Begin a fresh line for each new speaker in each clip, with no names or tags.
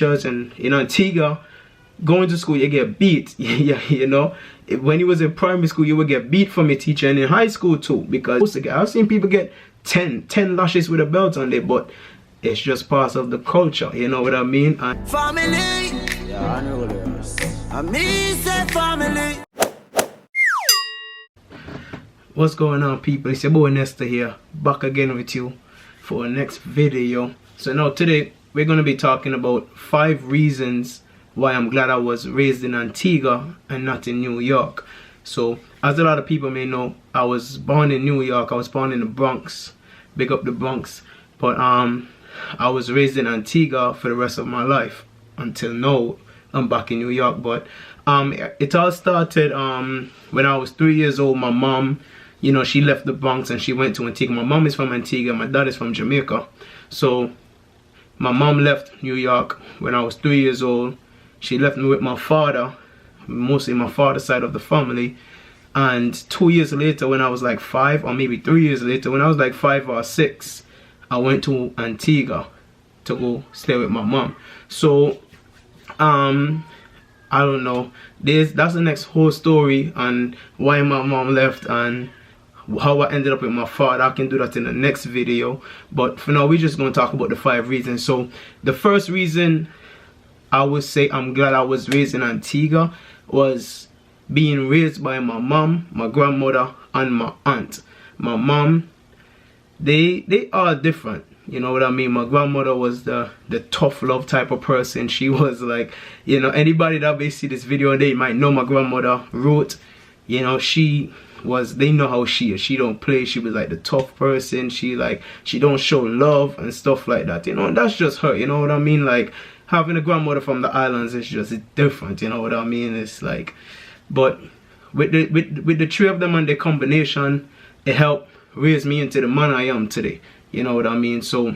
And in Antigua, going to school you get beat. Yeah, you know, when you was in primary school you would get beat from your teacher, and in high school too, because I've seen people get 10 lashes with a belt on there, but it's just part of the culture, you know what I mean? And
family, yeah, I know this. I mean, say family.
What's going on, people? It's your boy Nesta here, back again with you for the next video. So now today we're going to be talking about 5 reasons why I'm glad I was raised in Antigua and not in New York. So as a lot of people may know, I was born in New York. I was born in the Bronx, big up the Bronx, but I was raised in Antigua for the rest of my life until now I'm back in New York. But it all started when I was 3 years old. My mom, you know, she left the Bronx and she went to Antigua. My mom is from Antigua, my dad is from Jamaica. So my mom left New York when I was 3 years old. She left me with my father, mostly my father's side of the family. And 2 years later, when I was like 5, or maybe 3 years later, when I was like 5 or 6, I went to Antigua to go stay with my mom. So I don't know, that's the next whole story on why my mom left and how I ended up with my father. I can do that in the next video, but for now we're just going to talk about the 5 reasons. So the first reason I would say I'm glad I was raised in Antigua was being raised by my mom, my grandmother, and my aunt. My mom, they are different, you know what I mean? My grandmother was the tough love type of person. She was like, you know, anybody that may see this video, they might know my grandmother. Ruth, you know, they know how she is. She don't play. She was like the tough person. She don't show love and stuff like that, you know, and that's just her, you know what I mean? Like, having a grandmother from the islands is just different, you know what I mean? It's like, but with the 3 of them and the combination, it helped raise me into the man I am today, you know what I mean? So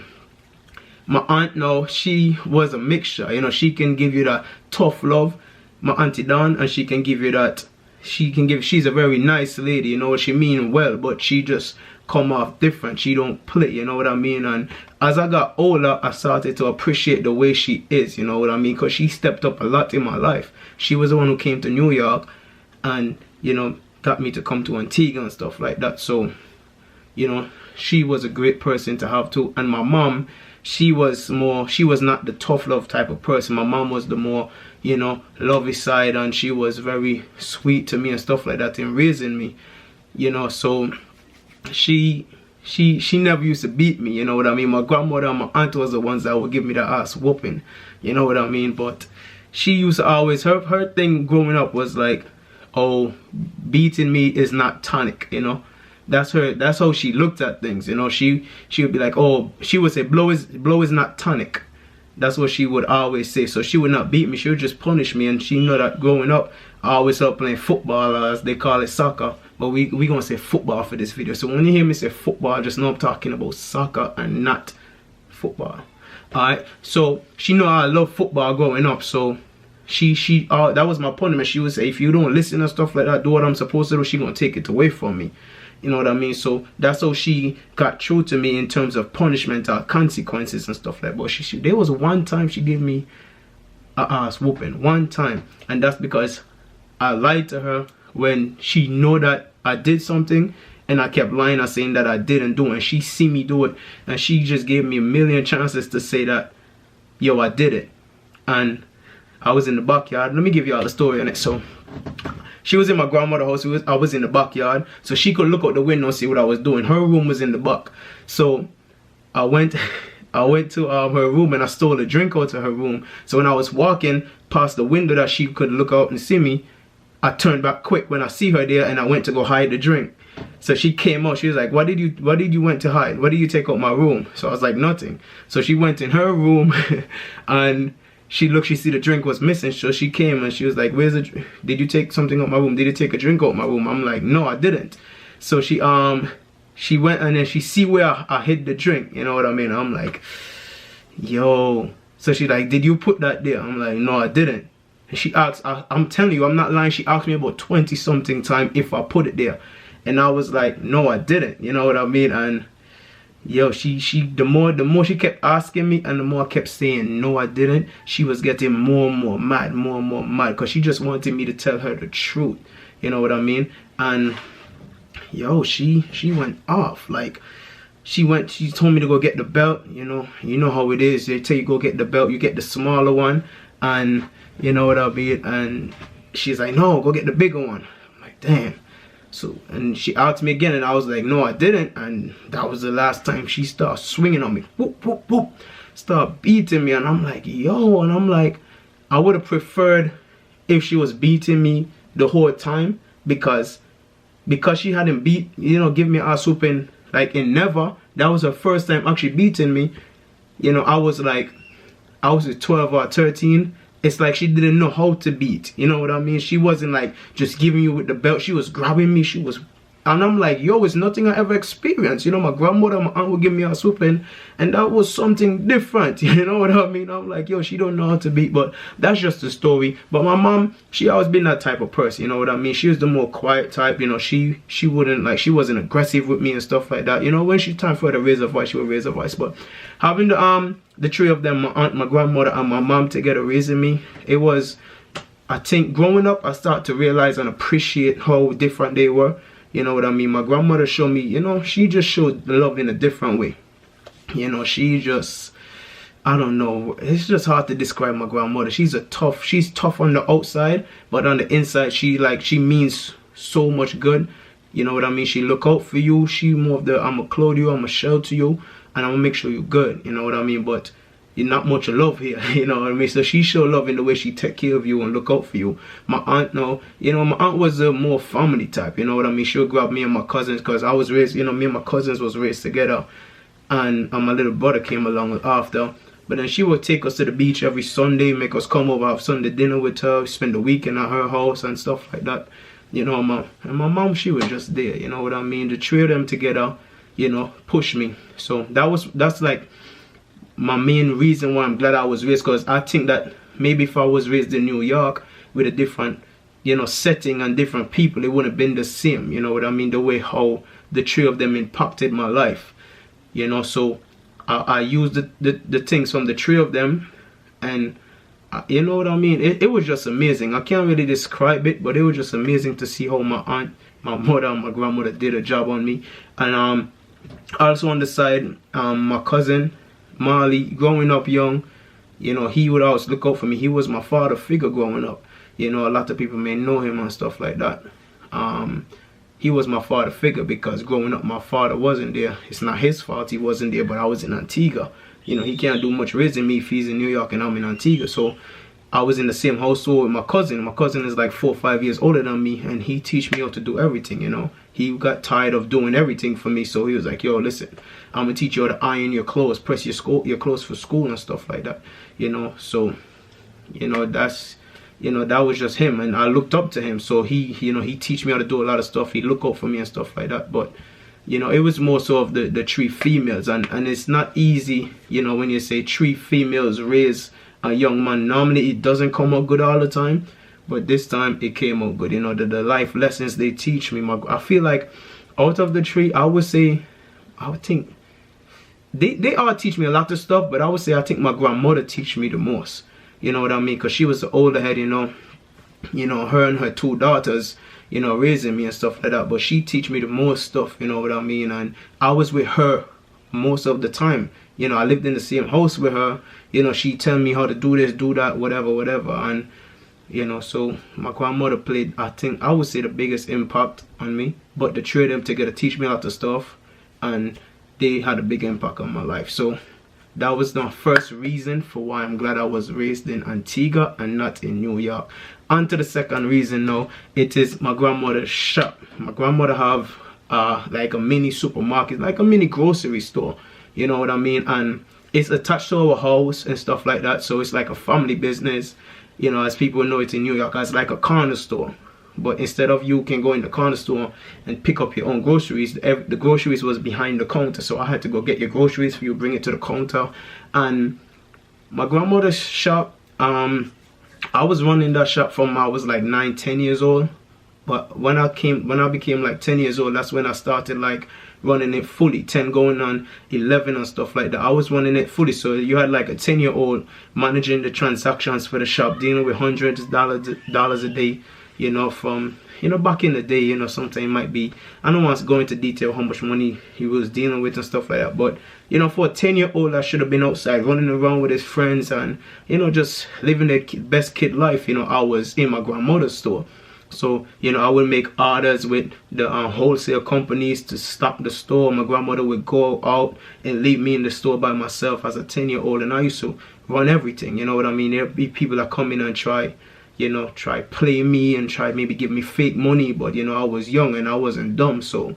my aunt now, she was a mixture, you know, she can give you that tough love, my auntie Dawn, and she can give you that, she's a very nice lady, you know what she mean well, but she just come off different. She don't play, you know what I mean? And as I got older, I started to appreciate the way she is, you know what I mean? Because she stepped up a lot in my life. She was the one who came to New York and, you know, got me to come to Antigua and stuff like that. So, you know, she was a great person to have too. And my mom, she was not the tough love type of person. My mom was the more, you know, lovey side, and she was very sweet to me and stuff like that in raising me, you know. So she never used to beat me, you know what I mean? My grandmother and my aunt was the ones that would give me the ass whooping, you know what I mean? But she used to always, her thing growing up was like, oh, beating me is not tonic, you know. That's how she looked at things, you know. She would be like, oh, she would say blow is not tonic. That's what she would always say. So she would not beat me, she would just punish me. And she know that growing up I always started playing football, as they call it soccer, but we gonna say football for this video. So when you hear me say football, just know I'm talking about soccer and not football. Alright, so she know I love football growing up, so that was my punishment. She would say, if you don't listen and stuff like that, do what I'm supposed to do, she gonna take it away from me, you know what I mean? So that's how she got through to me in terms of punishment or consequences and stuff like that. But there was one time she gave me a ass whooping, one time, and that's because I lied to her when she know that I did something, and I kept lying and saying that I didn't do it, and she see me do it, and she just gave me a million chances to say that, yo, I did it. And I was in the backyard. Let me give you all the story on it. So she was in my grandmother's house. I was in the backyard, so she could look out the window and see what I was doing. Her room was in the back, so I went to her room and I stole a drink out of her room. So when I was walking past the window that she could look out and see me, I turned back quick when I see her there, and I went to go hide the drink. So she came out, she was like, what did you went to hide? What did you take out my room? So I was like, nothing. So she went in her room and she see the drink was missing. So she came and she was like, where's the drink? Did you take something out my room? Did you take a drink out my room? I'm like, no, I didn't. So she went and then she see where I hid the drink, you know what I mean? I'm like, yo. So she like, did you put that there? I'm like, no, I didn't. And she asked, I'm telling you, I'm not lying, she asked me about 20 something times if I put it there. And I was like, no, I didn't, you know what I mean? And yo, the more she kept asking me, and the more I kept saying no, I didn't, she was getting more and more mad, because she just wanted me to tell her the truth. You know what I mean? And yo, she went off. Like, she told me to go get the belt. You know how it is. They tell you go get the belt, you get the smaller one, and you know what I mean. And she's like, no, go get the bigger one. I'm like, damn. So, and she asked me again, and I was like, no, I didn't. And that was the last time she started swinging on me. Whoop, whoop, whoop. Start beating me. And I'm like, yo. And I'm like, I would have preferred if she was beating me the whole time, because she hadn't give me a ass whooping like in never. That was her first time actually beating me. I was 12 or 13. It's like she didn't know how to beat. You know what I mean? She wasn't like just giving you with the belt. She was grabbing me. And I'm like, yo, it's nothing I ever experienced. My grandmother, my aunt would give me a whooping, and that was something different. You know what I mean? I'm like, yo, she don't know how to beat, but that's just the story. But my mom, she always been that type of person. You know what I mean? She was the more quiet type. She wouldn't she wasn't aggressive with me and stuff like that. When she time for her to raise her voice, she would raise her voice. But having the three of them, my aunt, my grandmother, and my mom together raising me, it was, I think, growing up, I started to realize and appreciate how different they were. You know what I mean? My grandmother showed me, she just showed love in a different way. She just, I don't know. It's just hard to describe my grandmother. She's tough on the outside, but on the inside, she means so much good. You know what I mean? She look out for you. She more of the, I'm gonna clothe you, I'm gonna shelter you, and I'm gonna make sure you're good. You know what I mean? But you're not much of love here. You know what I mean? So she show love in the way she take care of you and look out for you. My aunt, my aunt was a more family type. You know what I mean? She'll grab me and my cousins, because I was raised, me and my cousins was raised together, and my little brother came along after. But then she would take us to the beach every Sunday, make us come over, have Sunday dinner with her, spend the weekend at her house and stuff like that. And my mom, she was just there. You know what I mean? The three of them together, push me. So that's like my main reason why I'm glad I was raised, because I think that maybe if I was raised in New York with a different, setting and different people, it wouldn't have been the same. You know what I mean? The way how the three of them impacted my life. So I used the things from the three of them, and you know what I mean? It was just amazing. I can't really describe it, but it was just amazing to see how my aunt, my mother, and my grandmother did a job on me. And also on the side, my cousin Marley, growing up young, he would always look out for me. He was my father figure growing up. A lot of people may know him and stuff like that. He was my father figure, because growing up my father wasn't there. It's not his fault he wasn't there, but I was in Antigua. He can't do much raising me if he's in New York and I'm in Antigua. So I was in the same household with my cousin. My cousin is like 4 or 5 years older than me, and he teach me how to do everything. He got tired of doing everything for me, so he was like, yo, listen, I'm gonna teach you how to iron your clothes, press your clothes for school and stuff like that. So that was just him, and I looked up to him. So he teach me how to do a lot of stuff. He look out for me and stuff like that. But it was more so of the three females, and it's not easy, when you say three females raise a young man. Normally it doesn't come out good all the time, but this time it came out good. The life lessons they teach me, I feel like out of the three, I would think they all teach me a lot of stuff, but I would say I think my grandmother teach me the most. You know what I mean? Because she was the older head, her and her two daughters, raising me and stuff like that. But she teach me the most stuff, you know what I mean? And I was with her most of the time. I lived in the same house with her. She tell me how to do this, do that, whatever. And, so my grandmother played, I would say, the biggest impact on me. But the three of them together teach me a lot of stuff, and they had a big impact on my life. So that was the first reason for why I'm glad I was raised in Antigua and not in New York. On to the second reason now. It is my grandmother's shop. My grandmother have like a mini supermarket, like a mini grocery store. You know what I mean? And it's attached to our house and stuff like that. So it's like a family business. As people know it in New York, as like a corner store. But instead of you can go in the corner store and pick up your own groceries, the groceries was behind the counter. So I had to go get your groceries for you, bring it to the counter. And my grandmother's shop, I was running that shop from I was like 9, 10 years old. But when I became like 10 years old, that's when I started like running it fully, 10 going on 11 and stuff like that. I was running it fully. So you had like a 10-year-old managing the transactions for the shop, dealing with hundreds of dollars a day, you know, from, you know, back in the day, you know, something might be, I don't want to go into detail how much money he was dealing with and stuff like that, but, you know, for a 10-year-old, I should have been outside running around with his friends and, you know, just living the best kid life. You know, I was in my grandmother's store. So, you know, I would make orders with the wholesale companies to stock the store. My grandmother would go out and leave me in the store by myself as a 10-year-old, and I used to run everything, you know what I mean? There'd be people that come in and try play me and try maybe give me fake money, but, you know, I was young and I wasn't dumb, so,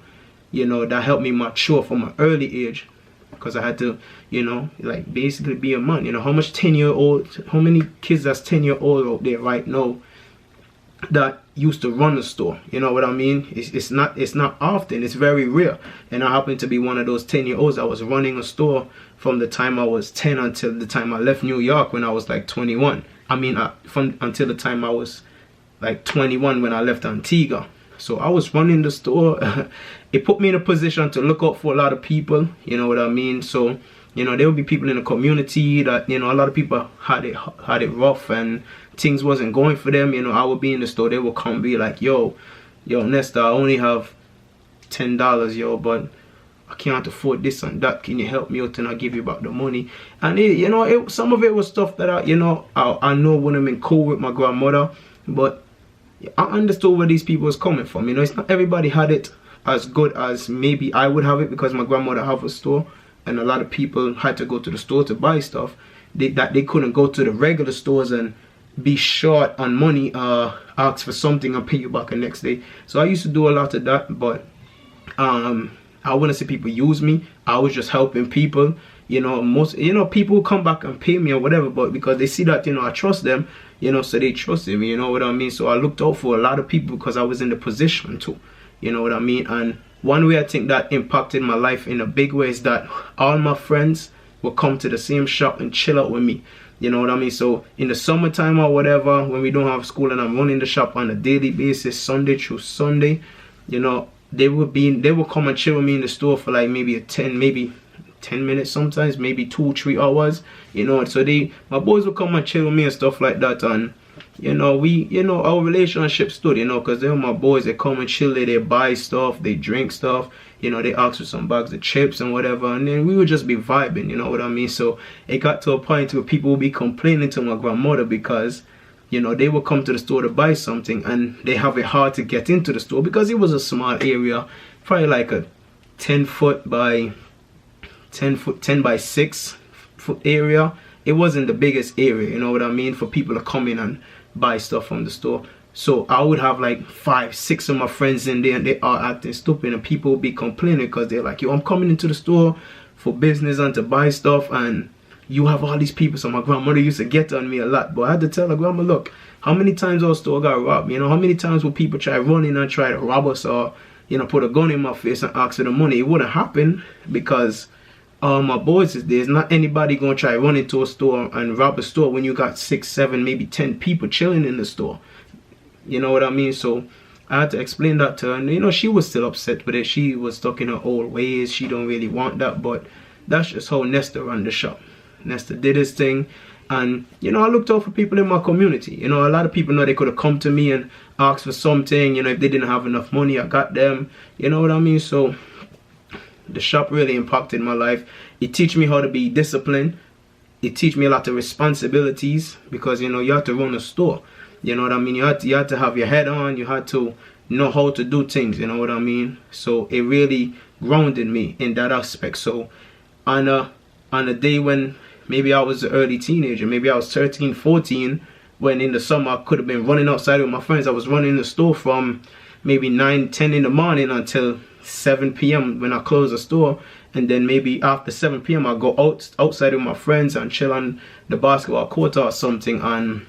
you know, that helped me mature from an early age, because I had to, you know, like, basically be a man. You know, how many kids that's 10-year-old out there right now that used to run the store? You know what I mean? It's not often, it's very rare. And I happen to be one of those 10-year-olds that was running a store from the time I was 10 until the time I left New York when I was like 21. I mean, until the time I was like 21 when I left Antigua. So I was running the store. It put me in a position to look out for a lot of people, you know what I mean? So, you know, there would be people in the community that, you know, a lot of people had it rough and things wasn't going for them. You know, I would be in the store, they would come be like, yo Nesta, I only have $10, yo, but I can't afford this and that, can you help me out and I'll give you back the money. And it, you know, some of it was stuff that I know wouldn't have been cool with my grandmother, but I understood where these people was coming from. You know, it's not everybody had it as good as maybe I would have it, because my grandmother have a store and a lot of people had to go to the store to buy stuff that they couldn't go to the regular stores and be short on money, ask for something and pay you back the next day. So I used to do a lot of that, but I wouldn't say people use me. I was just helping people. You know, most, you know, people come back and pay me or whatever, but because they see that, you know, I trust them, you know, so they trusted me, you know what I mean? So I looked out for a lot of people because I was in the position to, you know what I mean? And one way I think that impacted my life in a big way is that all my friends would come to the same shop and chill out with me. You know what I mean? So in the summertime or whatever, when we don't have school and I'm running the shop on a daily basis, Sunday through Sunday, you know, they would come and chill with me in the store for like maybe 10 minutes, sometimes maybe 2-3 hours, you know. So my boys would come and chill with me and stuff like that. And you know, our relationship stood, you know, because they're my boys. They come and chill there, they buy stuff, they drink stuff, you know, they ask for some bags of chips and whatever, and then we would just be vibing, you know what I mean? So it got to a point where people would be complaining to my grandmother because, you know, they would come to the store to buy something and they have it hard to get into the store because it was a small area, probably like a 10 by 6 foot area. It wasn't the biggest area, you know what I mean, for people to come in and buy stuff from the store. So I would have like 5-6 of my friends in there and they are acting stupid, and people would be complaining because they're like, yo, I'm coming into the store for business and to buy stuff and you have all these people. So my grandmother used to get on me a lot, but I had to tell her, grandma, look, how many times our store got robbed? You know, how many times will people try run in and try to rob us or, you know, put a gun in my face and ask for the money? It wouldn't happen because my boys is there's not anybody gonna try run into a store and rob a store when you got 6, 7, maybe 10 people chilling in the store. You know what I mean? So I had to explain that to her, and you know, she was still upset with it. She was stuck in her old ways. She don't really want that, but that's just how Nesta ran the shop. Nesta did his thing, and you know, I looked out for people in my community. You know, a lot of people know they could have come to me and asked for something. You know, if they didn't have enough money, I got them. You know what I mean? So the shop really impacted my life. It teach me how to be disciplined. It teach me a lot of responsibilities because, you know, you have to run a store. You know what I mean? You had to have your head on. You had to know how to do things. You know what I mean? So it really grounded me in that aspect. So on a day when maybe I was an early teenager, maybe I was 13, 14, when in the summer I could have been running outside with my friends. I was running the store from maybe 9, 10 in the morning until 7 p.m. when I close the store, and then maybe after 7 p.m. I'll go outside with my friends and chill on the basketball court or something. And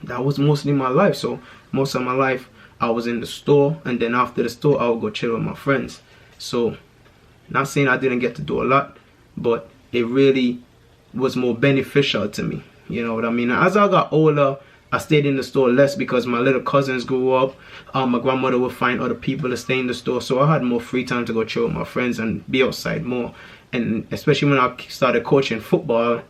that was mostly my life. So most of my life I was in the store, and then after the store I would go chill with my friends. So not saying I didn't get to do a lot, but it really was more beneficial to me. You know what I mean? As I got older, I stayed in the store less because my little cousins grew up. My grandmother would find other people to stay in the store, so I had more free time to go chill with my friends and be outside more. And especially when I started coaching football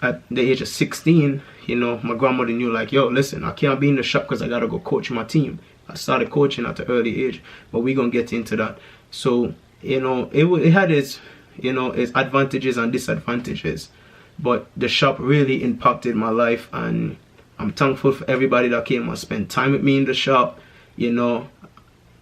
at the age of 16, you know, my grandmother knew like, yo, listen, I can't be in the shop because I gotta go coach my team. I started coaching at an early age, but we're gonna get into that. So, you know, it had its, you know, its advantages and disadvantages, but the shop really impacted my life, and I'm thankful for everybody that came and spent time with me in the shop, you know,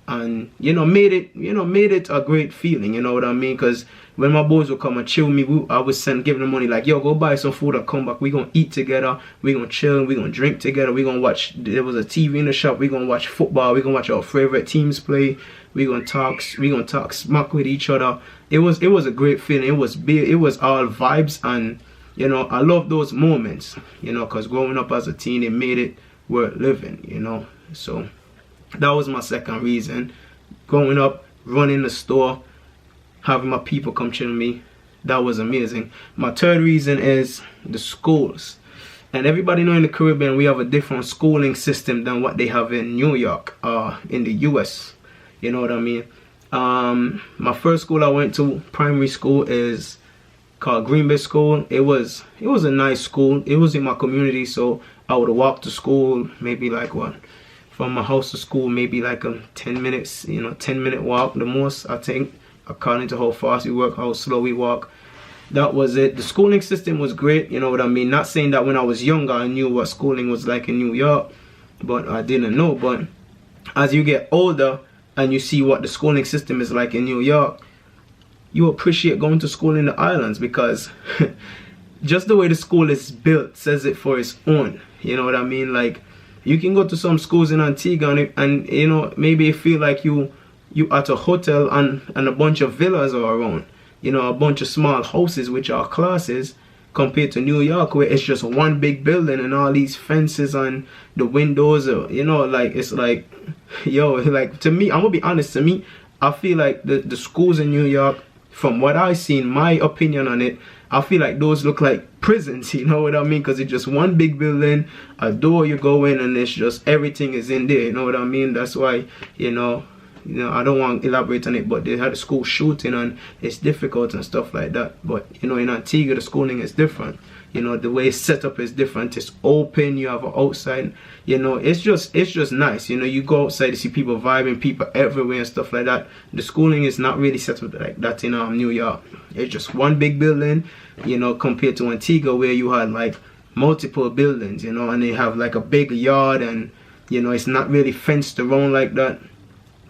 and made it a great feeling, you know what I mean? Because when my boys would come and chill with me, I would give them money like, yo, go buy some food and come back. We gonna eat together, we gonna chill, we gonna drink together, we gonna watch. There was a TV in the shop. We gonna watch football. We gonna watch our favorite teams play. We gonna talk smack with each other. It was a great feeling. It was all vibes, and you know, I love those moments, you know, because growing up as a teen, it made it worth living, you know. So that was my second reason. Growing up, running the store, having my people come chill with me, that was amazing. My third reason is the schools. And everybody know in the Caribbean, we have a different schooling system than what they have in New York, in the US. You know what I mean? My first school I went to, primary school, is called Green Bay School. It was a nice school. It was in my community, so I would walk to school, maybe like what, from my house to school, maybe like a 10 minutes, you know, 10-minute walk the most, I think, according to how fast we work, how slow we walk. That was it. The schooling system was great, you know what I mean? Not saying that when I was younger I knew what schooling was like in New York, but I didn't know. But as you get older and you see what the schooling system is like in New York, you appreciate going to school in the islands, because just the way the school is built says it for its own, you know what I mean? Like, you can go to some schools in Antigua and you know, maybe you feel like you at a hotel and a bunch of villas are around, you know, a bunch of small houses which are classes, compared to New York where it's just one big building and all these fences and the windows are, you know, like, it's like, yo, like, to me, I'm gonna be honest, to me, I feel like the schools in New York, from what I seen, my opinion on it, I feel like those look like prisons, you know what I mean? Because it's just one big building, a door you go in, and it's just everything is in there, you know what I mean? That's why, you know, I don't want to elaborate on it, but they had a school shooting and it's difficult and stuff like that. But you know, in Antigua the schooling is different. You know, the way it's set up is different. It's open, you have an outside, you know, it's just nice. You know, you go outside to see people vibing, people everywhere and stuff like that. The schooling is not really set up like that in New York. It's just one big building, you know, compared to Antigua where you had like multiple buildings, you know, and they have like a big yard, and you know, it's not really fenced around like that.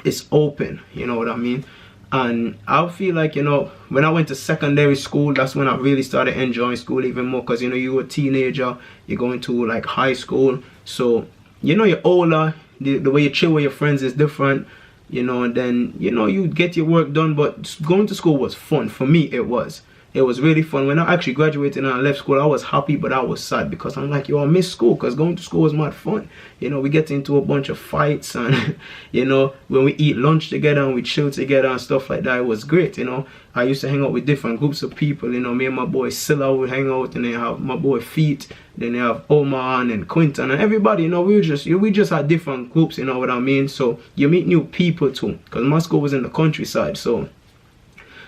It's open, you know what I mean? And I feel like, you know, when I went to secondary school, that's when I really started enjoying school even more, because you know, you're a teenager, you're going to like high school, so you know, you're older, the way you chill with your friends is different, you know, and then, you know, you get your work done. But going to school was fun. For me, it was really fun. When I actually graduated and I left school, I was happy, but I was sad, because I'm like, yo, I miss school, because going to school was mad fun. You know, we get into a bunch of fights, and you know, when we eat lunch together and we chill together and stuff like that, it was great. You know, I used to hang out with different groups of people. You know, me and my boy Silla would hang out, and then have my boy Feet, then they have Omar and Quinton and everybody. You know, we just had different groups, you know what I mean? So you meet new people too, because my school was in the countryside, so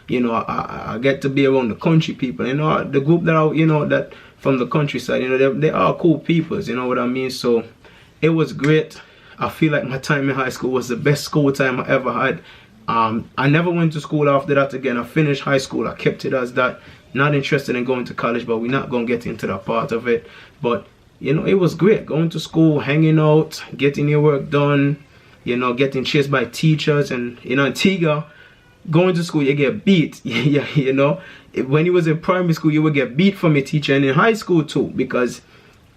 you know, I get to be around the country people. You know, the group that you know, that from the countryside, you know, they are cool peoples, you know what I mean? So it was great. I feel like my time in high school was the best school time I ever had. I never went to school after that again. I finished high school, I kept it as that. Not interested in going to college, but we're not gonna get into that part of it. But you know, it was great going to school, hanging out, getting your work done, you know, getting chased by teachers. And in Antigua, going to school, you get beat. Yeah, you know, when you was in primary school, you would get beat from your teacher, and in high school too, because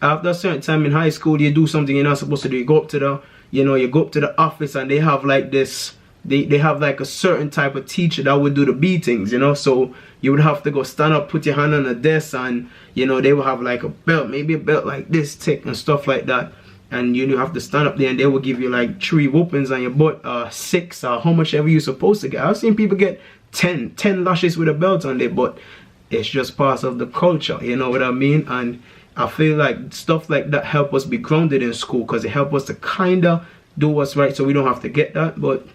after a certain time in high school, you do something you're not supposed to do. You go up to the, you know, you go up to the office, and they have like this, they have like a certain type of teacher that would do the beatings, you know. So you would have to go stand up, put your hand on the desk, and you know, they would have like a belt, maybe a belt like this thick and stuff like that. And you have to stand up there, and they will give you like 3 whoopings on your butt, 6 or how much ever you're supposed to get. I've seen people get 10 lashes with a belt on their butt. It's just part of the culture, you know what I mean? And I feel like stuff like that help us be grounded in school, because it help us to kind of do what's right, so we don't have to get that. But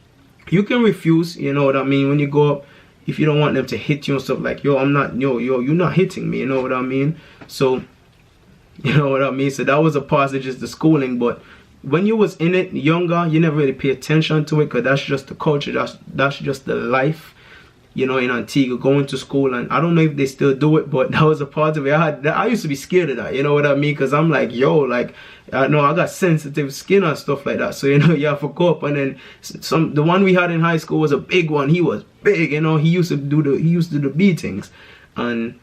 you can refuse, you know what I mean, when you go up, if you don't want them to hit you and stuff, like, yo, you're not hitting me, you know what I mean? So, you know what I mean? So that was a part of just the schooling. But when you was in it younger, you never really pay attention to it, because that's just the culture, that's just the life, you know, in Antigua, going to school. And I don't know if they still do it, but that was a part of it. I used to be scared of that, you know what I mean? Because I'm like, yo, like, I know I got sensitive skin and stuff like that, so, you know, you have to go up. And then the one we had in high school was a big one. He was big, you know. He used to do the beatings, and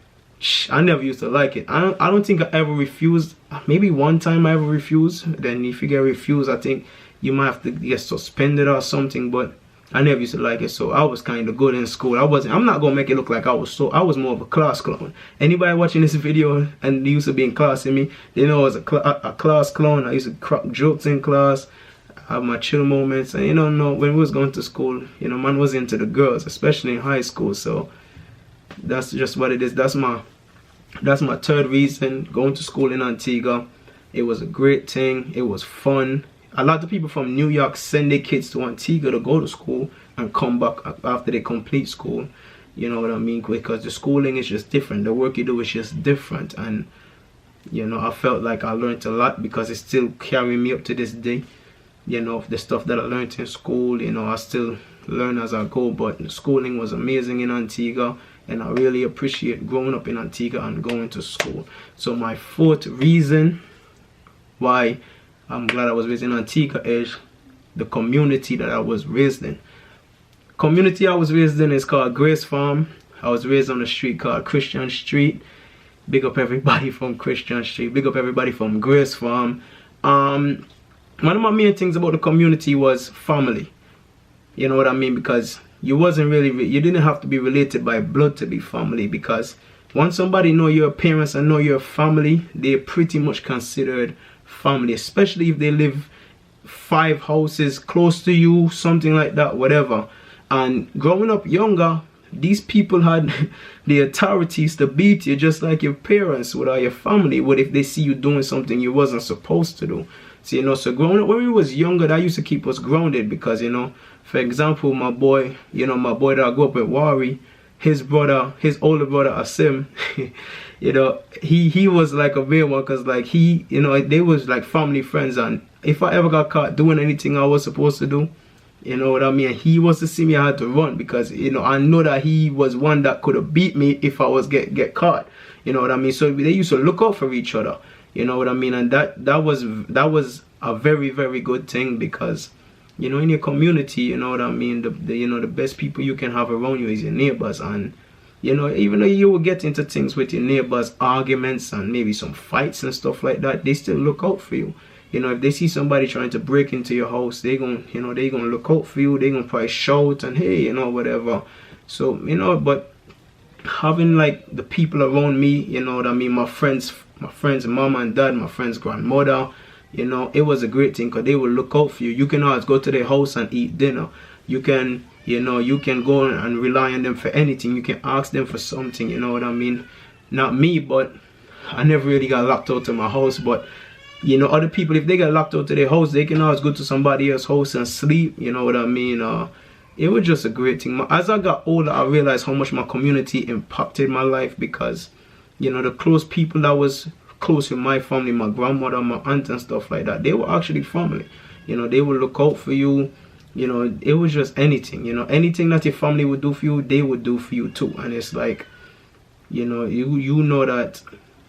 I never used to like it. I don't think I ever refused. Maybe one time I ever refused. Then if you get refused, I think you might have to get suspended or something. But I never used to like it, so I was kind of good in school. I'm not gonna make it look like I was more of a class clown. Anybody watching this video and used to be in class with me, they know I was a class clown. I used to crack jokes in class, have my chill moments. And, you know, when we was going to school, you know, man was into the girls, especially in high school. So that's just what it is. That's my third reason, going to school in Antigua. It was a great thing. It was fun. A lot of people from New York send their kids to Antigua to go to school and come back after they complete school. You know what I mean? Because the schooling is just different. The work you do is just different. And, you know, I felt like I learned a lot, because it's still carrying me up to this day. You know, the stuff that I learned in school, you know, I still learn as I go. But the schooling was amazing in Antigua, and I really appreciate growing up in Antigua and going to school. So my fourth reason why I'm glad I was raised in Antigua is the community that I was raised in. Community I was raised in is called Grace Farm. I was raised on a street called Christian Street. Big up everybody from Christian Street. Big up everybody from Grace Farm. One of my main things about the community was family. You know what I mean? Because you didn't have to be related by blood to be family, because once somebody know your parents and know your family, they're pretty much considered family, especially if they live 5 houses close to you, something like that, whatever. And growing up younger, these people had the authorities to beat you, just like your parents would or your family would if they see you doing something you wasn't supposed to do. So, you know, so growing up, when we was younger, that used to keep us grounded, because, you know, for example, my boy that I grew up with, Wari, his older brother Asim, you know, he was like a real one, because like you know, they was like family friends. And if I ever got caught doing anything I was supposed to do, you know what I mean, he was to see me, I had to run, because, you know, I know that he was one that could have beat me if I was get caught, you know what I mean. So they used to look out for each other, you know what I mean. And that was a very, very good thing, because, you know, in your community, you know what I mean, the best people you can have around you is your neighbors. And, you know, even though you will get into things with your neighbors, arguments and maybe some fights and stuff like that, they still look out for you. You know, if they see somebody trying to break into your house, they're gonna look out for you. They're gonna probably shout and, hey, you know, whatever. So, you know, but having like the people around me, you know what I mean, my friends mom and dad, my friend's grandmother, you know, it was a great thing, because they will look out for you. You can always go to their house and eat dinner. You can, you know, you can go and rely on them for anything. You can ask them for something, you know what I mean. Not me, but I never really got locked out of my house. But, you know, other people, if they get locked out of their house, they can always go to somebody else's house and sleep, you know what I mean. It was just a great thing. As I got older, I realized how much my community impacted my life, because, you know, the close people that was close with my family, my grandmother, my aunt and stuff like that, they were actually family. You know, they would look out for you. You know, it was just anything, you know, anything that your family would do for you, they would do for you too. And it's like, you know, you know that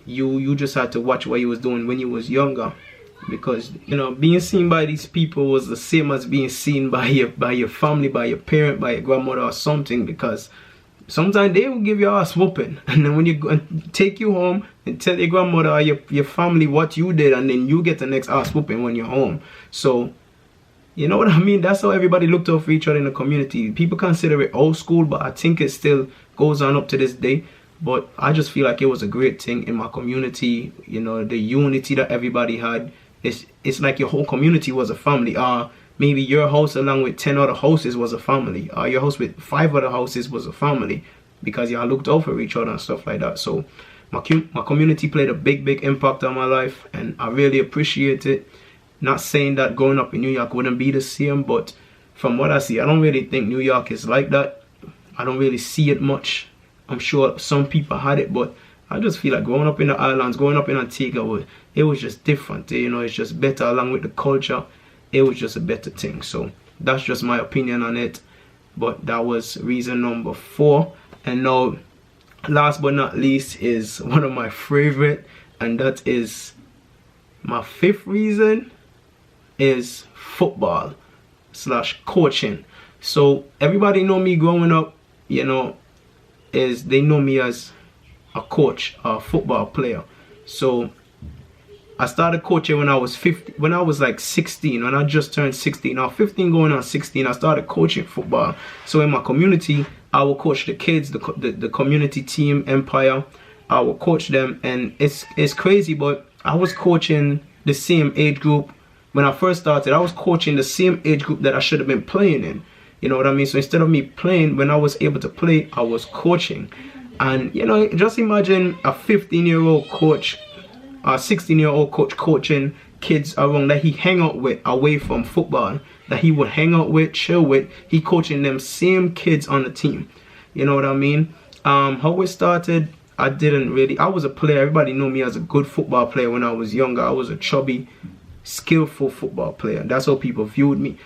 you just had to watch what you was doing when you was younger, because, you know, being seen by these people was the same as being seen by your family, by your parent, by your grandmother or something, because sometimes they will give your ass whooping, and then when you go and take you home and tell your grandmother or your family what you did, and then you get the next ass whooping when you're home. So, you know what I mean? That's how everybody looked out for each other in the community. People consider it old school, but I think it still goes on up to this day. But I just feel like it was a great thing in my community. You know, the unity that everybody had. It's like your whole community was a family. Maybe your house along with 10 other houses was a family. Your house with 5 other houses was a family, because y'all looked out for each other and stuff like that. So my community played a big impact on my life, and I really appreciate it. Not saying that growing up in New York wouldn't be the same, but from what I see, I don't really think New York is like that. I don't really see it much. I'm sure some people had it, but I just feel like growing up in the islands, growing up in Antigua, it was just different. You know, it's just better along with the culture. It was just a better thing. So that's just my opinion on it. But that was reason number 4. And now, last but not least, is one of my favorite, and that is my 5th reason, is football / coaching. So everybody know me growing up, you know, they know me as a coach, a football player. So I started coaching when I was like 16, when I just turned 16. Now 15 going on 16, I started coaching football. So in my community, I will coach the kids, the community team, Empire. I will coach them, and it's crazy, but I was coaching the same age group. When I first started, I was coaching the same age group that I should have been playing in. You know what I mean? So instead of me playing, when I was able to play, I was coaching. And, you know, just imagine a 15-year-old coach, a 16-year-old coach coaching kids around that he hang out with away from football, that he would hang out with, chill with. He coaching them same kids on the team. You know what I mean? How it started, I was a player. Everybody knew me as a good football player when I was younger. I was a chubby, skillful football player. That's how people viewed me.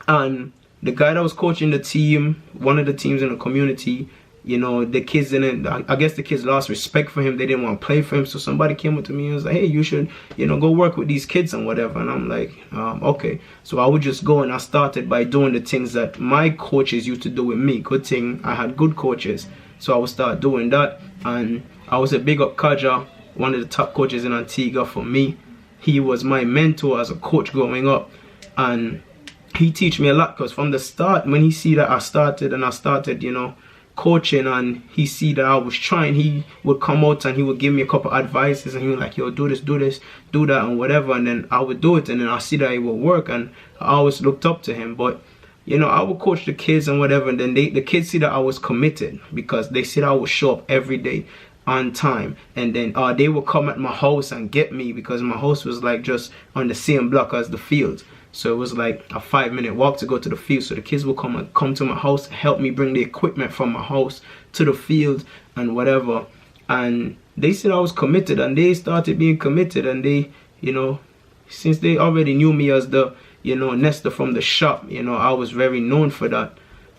And the guy that was coaching the team, one of the teams in the community, you know, the kids didn't, I guess the kids lost respect for him. They didn't want to play for him. So somebody came up to me and was like, hey, you should, you know, go work with these kids and whatever. And I'm like, okay. So I would just go, and I started by doing the things that my coaches used to do with me. Good thing I had good coaches. So I would start doing that. And I was a big up Kaja, one of the top coaches in Antigua for me. He was my mentor as a coach growing up. And he teach me a lot, because from the start, when he see that I started, you know, coaching, and he see that I was trying, he would come out and he would give me a couple advices, and he was like, yo, do this, do that, and whatever. And then I would do it, and then I see that it would work, and I always looked up to him. But you know, I would coach the kids and whatever, and then the kids see that I was committed, because they see that I would show up every day on time. And then they would come at my house and get me, because my house was like just on the same block as the field. So it was like a 5-minute walk to go to the field. So the kids will come to my house, help me bring the equipment from my house to the field and whatever. And they said I was committed, and they started being committed. And they, you know, since they already knew me as the, you know, Nesta from the shop, you know, I was very known for that.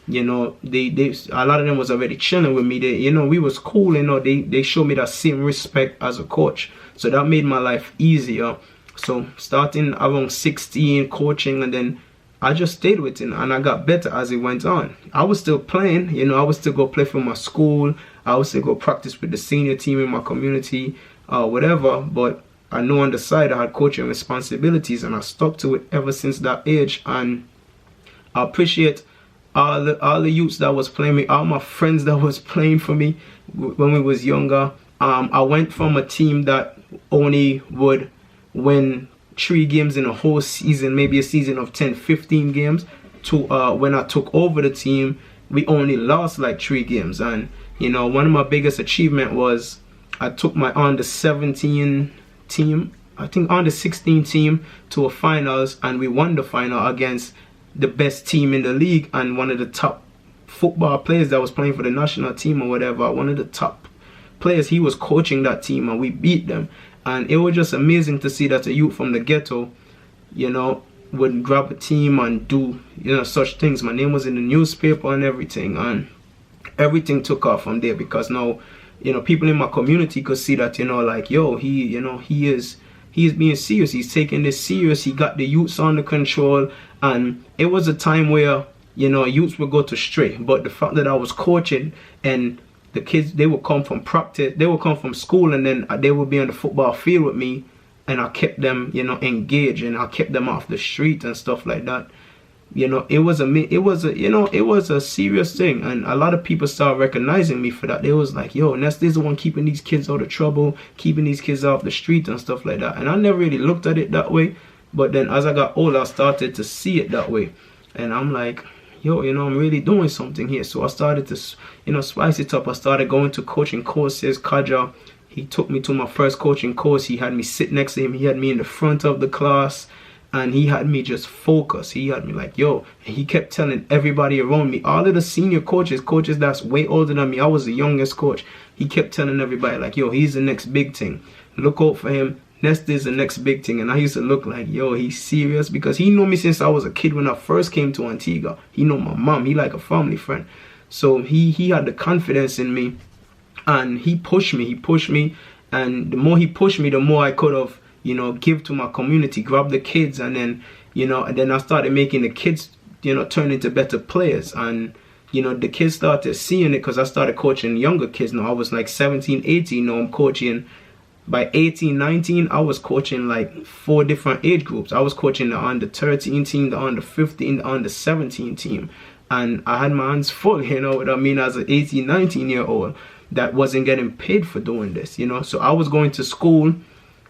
You know, a lot of them was already chilling with me. They, you know, we was cool. You know, they showed me that same respect as a coach. So that made my life easier. So starting around 16, coaching, and then I just stayed with it, and I got better as it went on. I was still playing, you know, I would still go play for my school. I would still go practice with the senior team in my community, whatever. But I know on the side I had coaching responsibilities, and I stuck to it ever since that age. And I appreciate all the youths that was playing me, all my friends that was playing for me when we was younger. I went from a team that only would win 3 games in a whole season, maybe a season of 10-15 games, to when I took over the team, we only lost like 3 games. And you know, one of my biggest achievement was I took my under 17 team, I think under 16 team, to a finals, and we won the final against the best team in the league, and one of the top football players that was playing for the national team or whatever, one of the top players, he was coaching that team, and we beat them. And it was just amazing to see that a youth from the ghetto, you know, would grab a team and do, you know, such things. My name was in the newspaper and everything, and everything took off from there, because now, you know, people in my community could see that, you know, like, yo, he, you know, he is being serious. He's taking this serious. He got the youths under control. And it was a time where, you know, youths would go to stray. But the fact that I was coaching, and the kids, they would come from practice, they would come from school, and then they would be on the football field with me, and I kept them, you know, engaged, and I kept them off the street and stuff like that. You know, it was a serious thing, and a lot of people started recognizing me for that. They was like, yo, Nesta's the one keeping these kids out of trouble, keeping these kids off the street and stuff like that. And I never really looked at it that way, but then as I got older, I started to see it that way, and I'm like, yo, you know, I'm really doing something here. So I started to, you know, spice it up. I started going to coaching courses, Kaja, he took me to my first coaching course. He had me sit next to him. He had me in the front of the class, and he had me just focus. He had me like, yo, and he kept telling everybody around me, all of the senior coaches that's way older than me, I was the youngest coach, he kept telling everybody like, yo, he's the next big thing, look out for him, Nesta is the next big thing. And I used to look like, yo, he's serious, because he knew me since I was a kid. When I first came to Antigua, he knew my mom, he like a family friend. So he had the confidence in me, and he pushed me, and the more he pushed me, the more I could have, you know, give to my community, grab the kids, and then, you know, and then I started making the kids, you know, turn into better players. And, you know, the kids started seeing it, because I started coaching younger kids. Now I was like 17, 18, now I'm coaching. By 18, 19, I was coaching like 4 different age groups. I was coaching the under 13 team, the under 15, the under 17 team. And I had my hands full, you know what I mean, as an 18, 19-year-old that wasn't getting paid for doing this, you know. So I was going to school.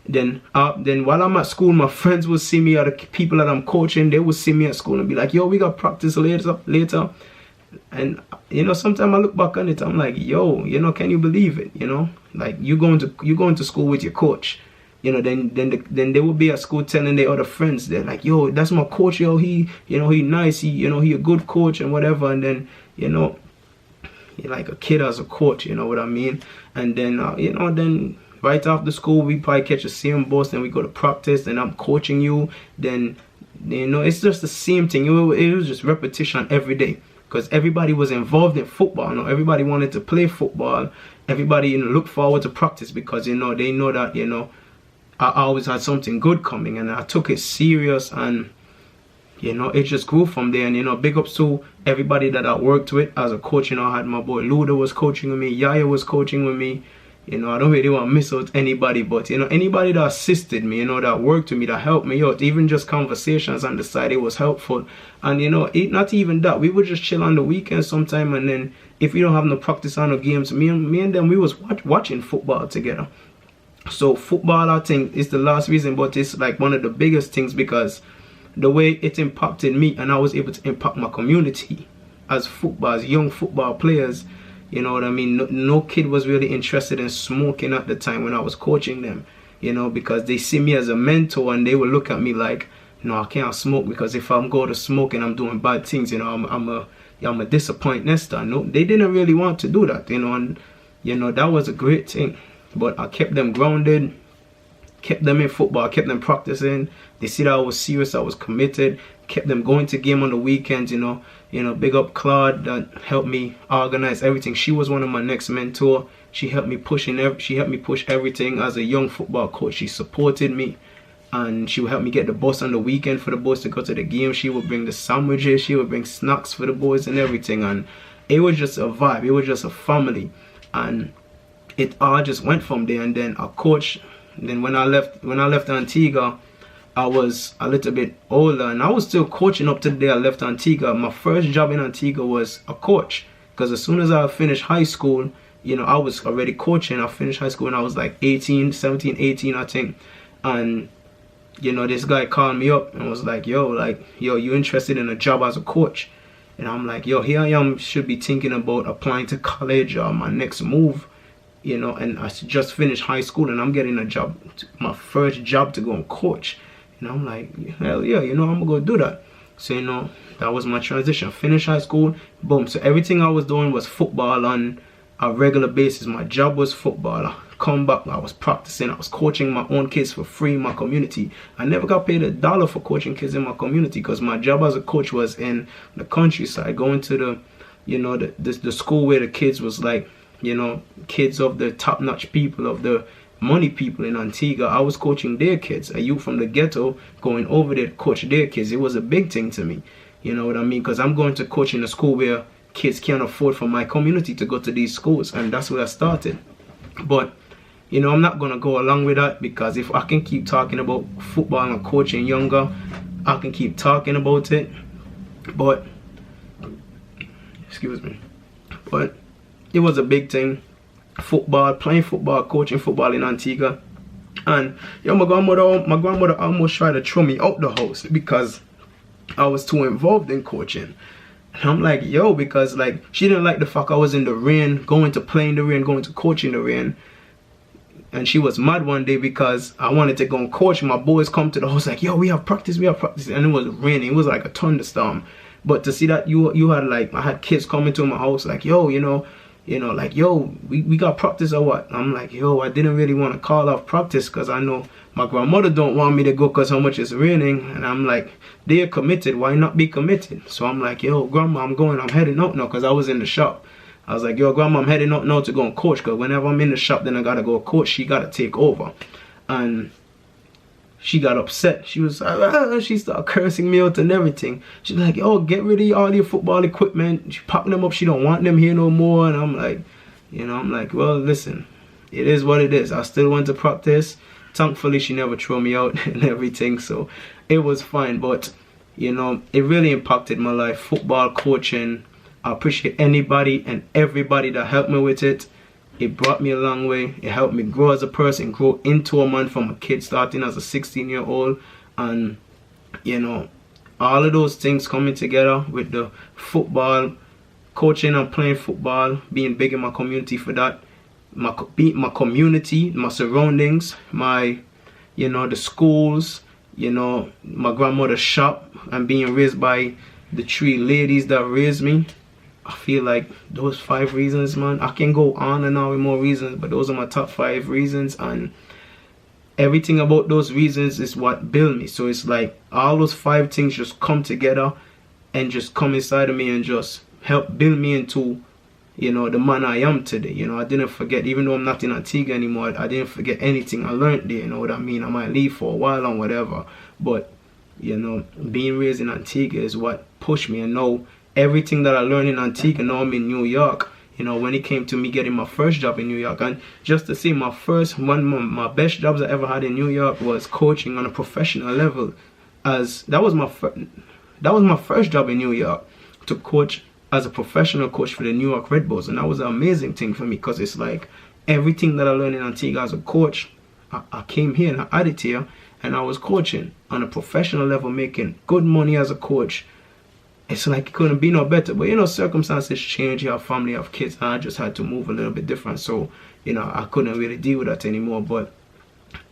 Then while I'm at school, my friends would see me, or the people that I'm coaching, they would see me at school and be like, yo, we got practice later. And, you know, sometimes I look back on it, I'm like, yo, you know, can you believe it? You know, like you going to school with your coach, you know, then they will be at school telling their other friends, they're like, yo, that's my coach, yo, he, you know, he nice, he, you know, he a good coach and whatever. And then, you know, you're like a kid as a coach, you know what I mean? And then, you know, then right after school, we probably catch the same bus, then we go to practice, and I'm coaching you. Then, you know, it's just the same thing. It was just repetition every day, because everybody was involved in football. You know, everybody wanted to play football. Everybody, you know, looked forward to practice, because, you know, they know that, you know, I always had something good coming, and I took it serious, and, you know, it just grew from there. And, you know, big ups to everybody that I worked with as a coach. You know, I had my boy Luda was coaching with me, Yaya was coaching with me. You know, I don't really want to miss out anybody, but, you know, anybody that assisted me, you know, that worked with me, that helped me out, even just conversations on the side, it was helpful. And, you know, not even that, we would just chill on the weekends sometime, and then if we don't have no practice on no games, me and them, we was watching football together. So football, I think, is the last reason, but it's like one of the biggest things, because the way it impacted me, and I was able to impact my community as young football players. You know what I mean? No kid was really interested in smoking at the time when I was coaching them, you know, because they see me as a mentor, and they would look at me like, no, I can't smoke, because if I'm going to smoke and I'm doing bad things, you know, I'm a disappoint Nesta. No, they didn't really want to do that, you know, and, you know, that was a great thing. But I kept them grounded, kept them in football, kept them practicing. They see that I was serious, I was committed, kept them going to game on the weekends, you know, big up Claude that helped me organize everything. She was one of my next mentor. She helped me push everything as a young football coach. She supported me, and she would help me get the bus on the weekend for the boys to go to the game. She would bring the sandwiches, she would bring snacks for the boys and everything, and it was just a vibe. It was just a family, and it all just went from there. And then I coached. Then when I left Antigua, I was a little bit older, and I was still coaching up to the day I left Antigua. My first job in Antigua was a coach, because as soon as I finished high school, you know, I was already coaching. I finished high school and I was like 17, 18, I think. And, you know, this guy called me up and was like, yo, you interested in a job as a coach? And I'm like, yo, here I am, should be thinking about applying to college or my next move, you know, and I just finished high school and I'm getting a job, my first job to go and coach. And I'm like, hell yeah, you know, I'm gonna go do that. So, you know, that was my transition. Finish high school, boom. So everything I was doing was football on a regular basis. My job was football. I come back, I was practicing, I was coaching my own kids for free in my community. I never got paid $1 for coaching kids in my community, because my job as a coach was in the countryside, going to the, you know, the school where the kids was like, you know, kids of the top-notch people, of the money people in Antigua. I was coaching their kids, a youth from the ghetto going over there to coach their kids. It was a big thing to me, you know what I mean, because I'm going to coach in a school where kids can't afford for my community to go to these schools, and that's where I started. But, you know, I'm not going to go along with that, because if I can keep talking about football and coaching younger, I can keep talking about it. But, excuse me, but it was a big thing. Football, playing football, coaching football in Antigua. And yo, my grandmother almost tried to throw me out the house because I was too involved in coaching. And I'm like, yo, because like she didn't like the fact I was in the rain, going to play in the rain, going to coach in the rain. And she was mad one day because I wanted to go and coach. My boys come to the house like, yo, we have practice. And it was raining. It was like a thunderstorm. But to see that you had like, I had kids coming to my house like, yo, like, yo, we got practice or what? I'm like, yo, I didn't really want to call off practice because I know my grandmother don't want me to go because how much it's raining. And I'm like, they're committed. Why not be committed? So I'm like, yo, grandma, I'm heading out now because I was in the shop. I was like, yo, grandma, I'm heading out now to go and coach because whenever I'm in the shop, then I got to go coach. She got to take over. And she got upset. She was she started cursing me out and everything. She's like, oh, get rid of all your football equipment. She packed them up. She don't want them here no more. And I'm like, well, listen, it is what it is. I still went to practice. Thankfully, she never threw me out and everything. So it was fine. But, it really impacted my life. Football, coaching. I appreciate anybody and everybody that helped me with it. It brought me a long way. It helped me grow as a person, grow into a man from a kid starting as a 16-year-old. And, all of those things coming together with the football, coaching and playing football, being big in my community for that. My community, my surroundings, the schools, my grandmother's shop, and being raised by the 3 ladies that raised me. I feel like those 5 reasons, man, I can go on and on with more reasons, but those are my top 5 reasons, and everything about those reasons is what built me. So it's like all those 5 things just come together and just come inside of me and just help build me into, the man I am today. I didn't forget, even though I'm not in Antigua anymore, I didn't forget anything I learned there, you know what I mean? I might leave for a while or whatever, but, being raised in Antigua is what pushed me. And now everything that I learned in Antigua, now I'm in New York. When it came to me getting my first job in New York, and just to see my best jobs I ever had in New York was coaching on a professional level. As that was my first job in New York, to coach as a professional coach for the New York Red Bulls, and that was an amazing thing for me because it's like everything that I learned in Antigua as a coach, I came here and I added here, and I was coaching on a professional level, making good money as a coach. It's like it couldn't be no better. But circumstances change. You have family, you have kids, and I just had to move a little bit different. So, I couldn't really deal with that anymore. But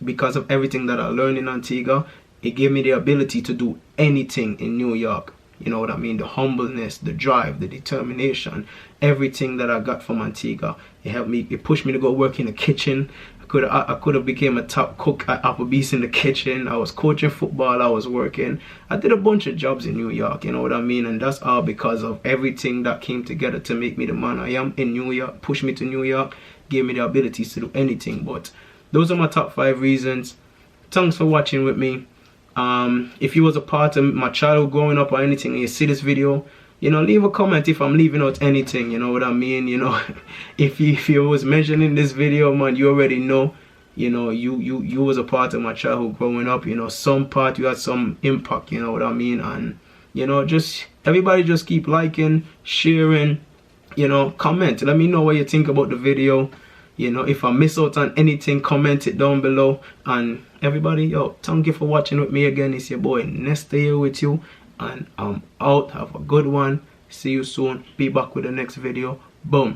because of everything that I learned in Antigua, it gave me the ability to do anything in New York. You know what I mean? The humbleness, the drive, the determination, everything that I got from Antigua. It helped me, it pushed me to go work in the kitchen. I could have became a top cook at Applebee's in the kitchen. I was coaching football, I was working. I did a bunch of jobs in New York, you know what I mean? And that's all because of everything that came together to make me the man I am in New York, push me to New York, gave me the abilities to do anything. But those are my top 5 reasons. Thanks for watching with me. If you was a part of my childhood growing up or anything and you see this video, leave a comment if I'm leaving out anything, you know what I mean? If you was mentioning this video, man, you already know, you was a part of my childhood growing up, some part you had some impact, you know what I mean? And, just everybody just keep liking, sharing, comment. Let me know what you think about the video. If I miss out on anything, comment it down below. And everybody, thank you for watching with me again. It's your boy Nesta here with you. And I'm out. Have a good one. See you soon. Be back with the next video. Boom.